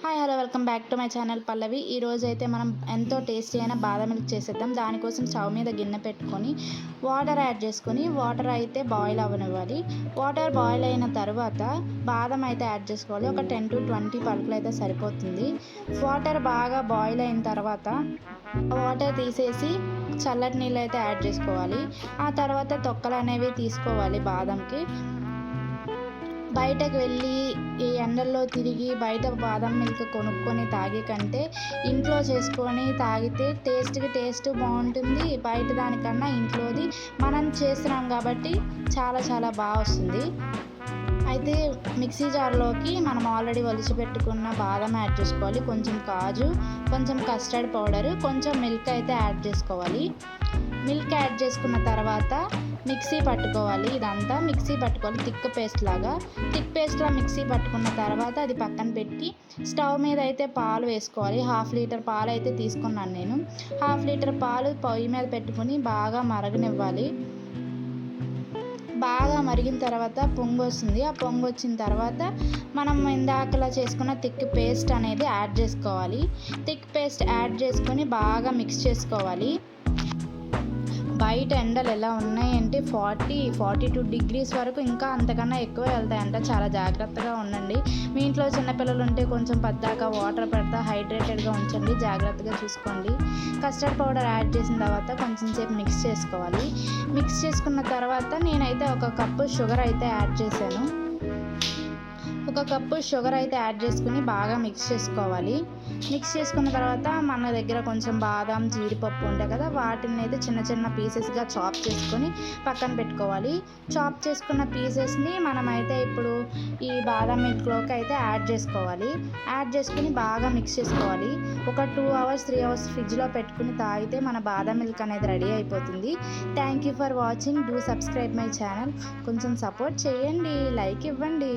Hi hello welcome back to my channel Pallavi. ఈరోజు అయితే మనం ఎంతో టేస్టీ అయిన బాదం మిల్క్ చేసేద్దాం. దానికోసం స్టవ్ మీద గిన్నె పెట్టుకొని వాటర్ యాడ్ చేసుకొని వాటర్ అయితే బాయిల్ అవ్వనివ్వాలి. వాటర్ బాయిల్ అయిన తర్వాత బాదం అయితే యాడ్ చేసుకోవాలి. ఒక 10 to 20 పలుకులు అయితే సరిపోతుంది. వాటర్ బాగా బాయిల్ అయిన తర్వాత వాటర్ తీసేసి చల్లటి నీళ్ళు అయితే యాడ్ చేసుకోవాలి. ఆ తర్వాత తొక్కలు అనేవి తీసుకోవాలి. బాదంకి బయటకు వెళ్ళి ఈ ఎండల్లో తిరిగి బయట బాదం మిల్క్ కొనుక్కొని తాగే కంటే ఇంట్లో చేసుకొని తాగితే టేస్ట్ బాగుంటుంది. బయట దానికన్నా ఇంట్లోది మనం చేస్తున్నాం కాబట్టి చాలా బాగా వస్తుంది. అయితే మిక్సీ జార్లోకి మనం ఆల్రెడీ ఒలిచి పెట్టుకున్న బాదం యాడ్ చేసుకోవాలి. కొంచెం కాజు, కొంచెం కస్టర్డ్ పౌడర్, కొంచెం మిల్క్ అయితే యాడ్ చేసుకోవాలి. మిల్క్ యాడ్ చేసుకున్న తర్వాత మిక్సీ పట్టుకోవాలి. ఇదంతా మిక్సీ పట్టుకోవాలి. థిక్ పేస్ట్లా మిక్సీ పట్టుకున్న తర్వాత అది పక్కన పెట్టి స్టవ్ మీద అయితే పాలు వేసుకోవాలి. 1/2 లీటర్ పాలు అయితే తీసుకున్నాను నేను. 1/2 లీటర్ పాలు పొయ్యి మీద పెట్టుకుని బాగా మరగనివ్వాలి. బాగా మరిగిన తర్వాత పొంగు వస్తుంది. ఆ పొంగు వచ్చిన తర్వాత మనం ఇందాకలా చేసుకున్న థిక్ పేస్ట్ అనేది యాడ్ చేసుకోవాలి. థిక్ పేస్ట్ యాడ్ చేసుకొని బాగా మిక్స్ చేసుకోవాలి. బయట ఎండలు ఎలా ఉన్నాయంటే 42 degrees వరకు, ఇంకా అంతకన్నా ఎక్కువ వెళ్తాయంట. చాలా జాగ్రత్తగా ఉండండి. మీ ఇంట్లో చిన్నపిల్లలు ఉంటే కొంచెం పద్దాక వాటర్ పెడతా హైడ్రేటెడ్గా ఉంచండి. జాగ్రత్తగా చూసుకోండి. కస్టర్డ్ పౌడర్ యాడ్ చేసిన తర్వాత కొంచెం సేపు మిక్స్ చేసుకోవాలి. మిక్స్ చేసుకున్న తర్వాత నేనైతే 1 కప్పు షుగర్ అయితే యాడ్ చేశాను. 1 కప్పు షుగర్ అయితే యాడ్ చేసుకుని బాగా మిక్స్ చేసుకోవాలి. మిక్స్ చేసుకున్న తర్వాత మన దగ్గర కొంచెం బాదం, జీడిపప్పు ఉంటాయి కదా, వాటిని అయితే చిన్న పీసెస్గా చాప్ చేసుకొని పక్కన పెట్టుకోవాలి. చాప్ చేసుకున్న పీసెస్ని మనమైతే ఇప్పుడు ఈ బాదం మిల్క్లోకి అయితే యాడ్ చేసుకోవాలి. యాడ్ చేసుకుని బాగా మిక్స్ చేసుకోవాలి. ఒక 2 hours 3 hours ఫ్రిడ్జ్లో పెట్టుకుని తాగితే మన బాదం మిల్క్ అనేది రెడీ అయిపోతుంది. Thank you for watching. Do subscribe my channel. కొంచెం సపోర్ట్ చేయండి, లైక్ ఇవ్వండి.